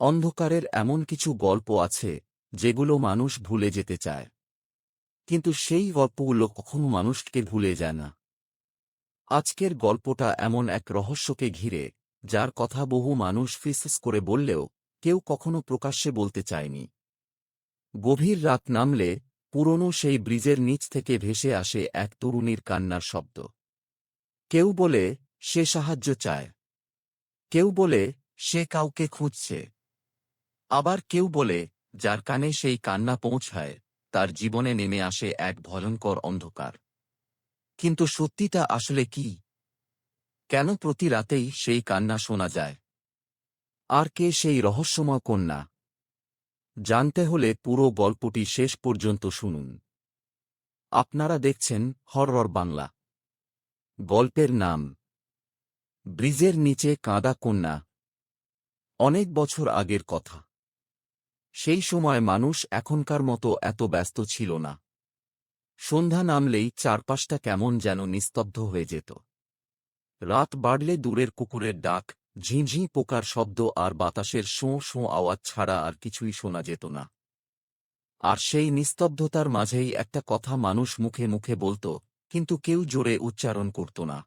অন্ধকারের এমন কিছু গল্প আছে যেগুলো মানুষ ভুলে যেতে চায়, কিন্তু সেই গল্পগুলো কখনো মানুষকে ভুলে যায় না। আজকের গল্পটা এমন এক রহস্যকে ঘিরে, যার কথা বহু মানুষ ফিসফিস করে বললেও কেউ কখনো প্রকাশ্যে বলতে চায়নি। গভীর রাত নামলে পুরনো সেই ব্রিজের নিচ থেকে ভেসে আসে এক তরুণীর কান্নার শব্দ। কেউ বলে সে সাহায্য চায়, কেউ বলে সে কাউকে খুঁজছে, আবার কেউ বলে যার কানে সেই কান্না পৌঁছায় তার জীবনে নেমে আসে এক ভয়ঙ্কর অন্ধকার। কিন্তু সত্যিটা আসলে কি? কেন প্রতি রাতেই সেই কান্না শোনা যায়? আর কে সেই রহস্যময় কন্যা? জানতে হলে পুরো গল্পটি শেষ পর্যন্ত শুনুন। আপনারা দেখছেন হরর বাংলা। গল্পের নাম ব্রিজের নিচে কাঁদা কন্যা। অনেক বছর আগের কথা। সেই সময় মানুষ এখনকার মতো এত ব্যস্ত ছিল না। সন্ধ্যা নামলেই চারপাশটা কেমন যেন নিস্তব্ধ হয়ে যেত। রাত বাড়লে দূরের কুকুরের ডাক, ঝিঁঝিঁ পোকার শব্দ আর বাতাসের শোঁ শোঁ আওয়াজ ছাড়া আর কিছুই শোনা যেত না। আর সেই নিস্তব্ধতার মাঝেই একটা কথা মানুষ মুখে মুখে বলত, কিন্তু কেউ জোরে উচ্চারণ করত না।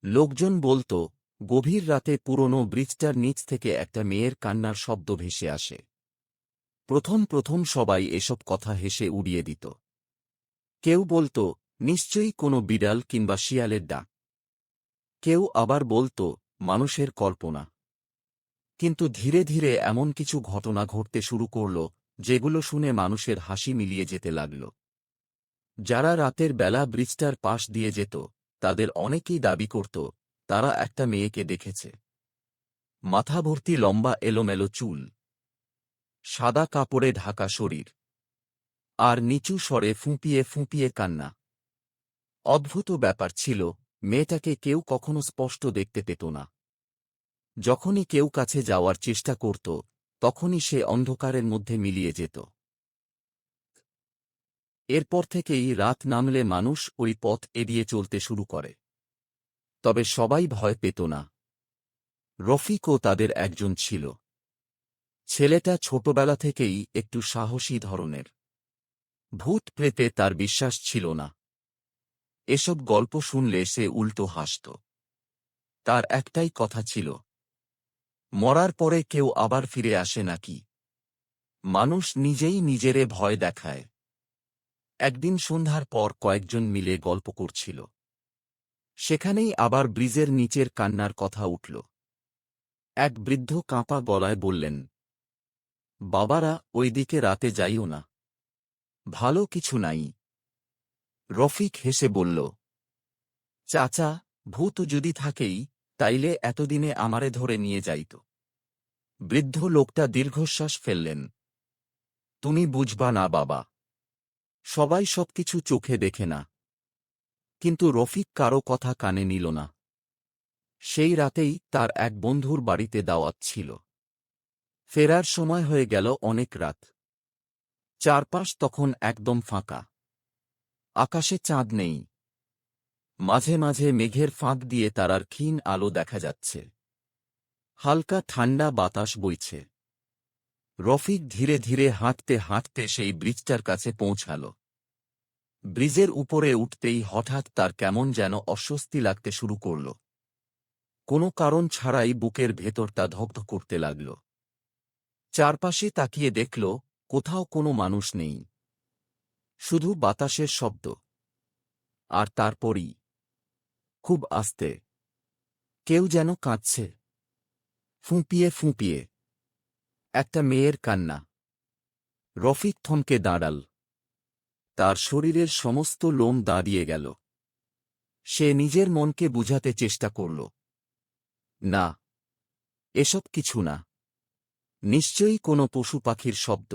লোকজন বলত, গভীর রাতে পুরনো ব্রিজটার নিচ থেকে একটা মেয়ের কান্নার শব্দ ভেসে আসে। প্রথম প্রথম সবাই এসব কথা হেসে উড়িয়ে দিত। কেউ বলত, নিশ্চয়ই কোনো বিড়াল কিংবা শিয়ালের ডাক। কেউ আবার বলত, মানুষের কল্পনা। কিন্তু ধীরে ধীরে এমন কিছু ঘটনা ঘটতে শুরু করল, যেগুলো শুনে মানুষের হাসি মিলিয়ে যেতে লাগল। যারা রাতের বেলা ব্রিজটার পাশ দিয়ে যেত, তাদের অনেকেই দাবি করত তারা একটা মেয়েকে দেখেছে। মাথা ভর্তি লম্বা এলোমেলো চুল, সাদা কাপড়ে ঢাকা শরীর, আর নিচু স্বরে ফুঁপিয়ে ফুঁপিয়ে কান্না। অদ্ভুত ব্যাপার ছিল, মেয়েটাকে কেউ কখনো স্পষ্ট দেখতে পেত না। যখনই কেউ কাছে যাওয়ার চেষ্টা করত, তখনই সে অন্ধকারের মধ্যে মিলিয়ে যেত। এরপর থেকেই রাত নামলে মানুষ ওই পথ এড়িয়ে চলতে শুরু করে। তবে সবাই ভয় পেত না। রফিকও তাদের একজন ছিল। ছেলেটা ছোটবেলা থেকেই একটু সাহসী ধরনের। ভূত প্রেতে তার বিশ্বাস ছিল না। এসব গল্প শুনলে সে উল্টো হাসত। তার একটাই কথা ছিল, মরার পরে কেউ আবার ফিরে আসে নাকি? মানুষ নিজেই নিজেরে ভয় দেখায়। একদিন সন্ধ্যার পর কয়েকজন মিলে গল্প করছিল। সেখানেই আবার ব্রিজের নিচের কান্নার কথা উঠল। এক বৃদ্ধ কাঁপা গলায় বললেন, বাবারা, ওইদিকে রাতে যাইও না। ভালো কিছু নাই। রফিক হেসে বলল, চাচা, ভূত যদি থাকেই, তাইলে এতদিনে আমারে ধরে নিয়ে যাইত। বৃদ্ধ লোকটা দীর্ঘশ্বাস ফেললেন। তুমি বুঝবা না বাবা। সবাই সবকিছু চোখে দেখে না। কিন্তু রফিক কারো কথা কানে নিল না। সেই রাতেই তার এক বন্ধুর বাড়িতে দাওয়াত ছিল। ফেরার সময় হয়ে গেল অনেক রাত। চারপাশ তখন একদম ফাঁকা। আকাশে চাঁদ নেই। মাঝে মাঝে মেঘের ফাঁক দিয়ে তারার ক্ষীণ আলো দেখা যাচ্ছে। হালকা ঠান্ডা বাতাস বইছে। রফিক ধীরে ধীরে হাঁটতে হাঁটতে সেই ব্রিজটার কাছে পৌঁছাল। ব্রিজের উপরে উঠতেই হঠাৎ তার কেমন যেন অস্বস্তি লাগতে শুরু করল। কোনো কারণ ছাড়াই বুকের ভেতরটা ধকধক করতে লাগল। চারপাশে তাকিয়ে দেখল, কোথাও কোনো মানুষ নেই। শুধু বাতাসের শব্দ। আর তারপরই, খুব আস্তে, কেউ যেন কাঁদছে, ফুঁপিয়ে ফুঁপিয়ে। একটা মেয়ের কান্না। রফিক থমকে দাঁড়াল। তার শরীরের সমস্ত লোম দাঁড়িয়ে গেল। সে নিজের মনকে বুঝাতে চেষ্টা করল, না, এসব কিছু না। নিশ্চয়ই কোনো পশু পাখির শব্দ।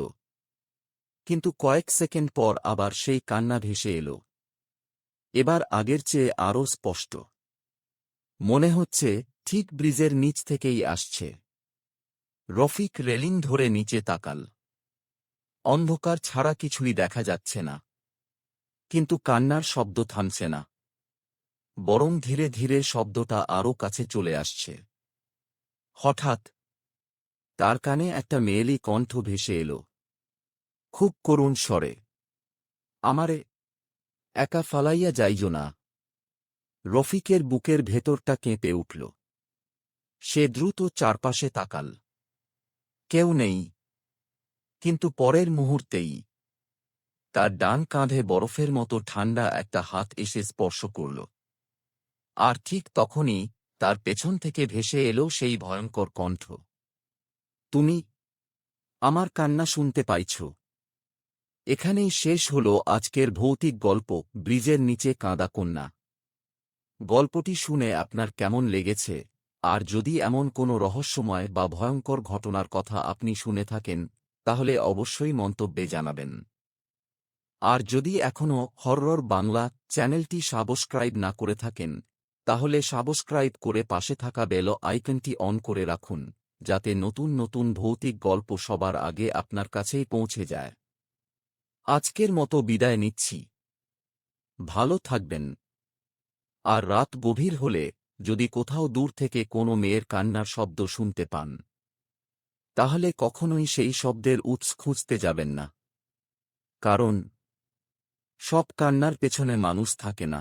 কিন্তু কয়েক সেকেন্ড পর আবার সেই কান্না ভেসে এল। এবার আগের চেয়ে আরও স্পষ্ট। মনে হচ্ছে ঠিক ব্রিজের নিচ থেকেই আসছে। রফিক রেলিং ধরে নিচে তাকাল। অন্ধকার ছাড়া কিছুই দেখা যাচ্ছে না। কিন্তু কান্নার শব্দ থামছে না। বরং ধীরে ধীরে শব্দটা আরও কাছে চলে আসছে। হঠাৎ তার কানে একটা মেয়েলি কণ্ঠ ভেসে এল, খুব করুণ স্বরে, আমারে একা ফালাইয়া যাইও না। রফিকের বুকের ভেতরটা কেঁপে উঠল। সে দ্রুত চারপাশে তাকাল। কেউ নেই। কিন্তু পরের মুহূর্তেই তার ডান কাঁধে বরফের মতো ঠান্ডা একটা হাত এসে স্পর্শ করল। আর ঠিক তখনই তার পেছন থেকে ভেসে এলো সেই ভয়ঙ্কর কণ্ঠ, তুমি আমার কান্না শুনতে পাইছ? এখানেই শেষ হল আজকের ভৌতিক গল্প, ব্রিজের নিচে কাঁদা কন্যা। গল্পটি শুনে আপনার কেমন লেগেছে? আর যদি এমন কোনো রহস্যময় বা ভয়ঙ্কর ঘটনার কথা আপনি শুনে থাকেন, তাহলে অবশ্যই মন্তব্যে জানাবেন। আর যদি এখনও হরর বাংলা চ্যানেলটি সাবস্ক্রাইব না করে থাকেন, তাহলে সাবস্ক্রাইব করে পাশে থাকা বেল আইকনটি অন করে রাখুন, যাতে নতুন নতুন ভৌতিক গল্প সবার আগে আপনার কাছেই পৌঁছে যায়। আজকের মতো বিদায় নিচ্ছি। ভালো থাকবেন। আর রাত গভীর হলে যদি কোথাও দূর থেকে কোনো মেয়ের কান্নার শব্দ শুনতে পান, তাহলে কখনোই সেই শব্দের উৎস খুঁজতে যাবেন না। কারণ সব কান্নার পেছনে মানুষ থাকে না।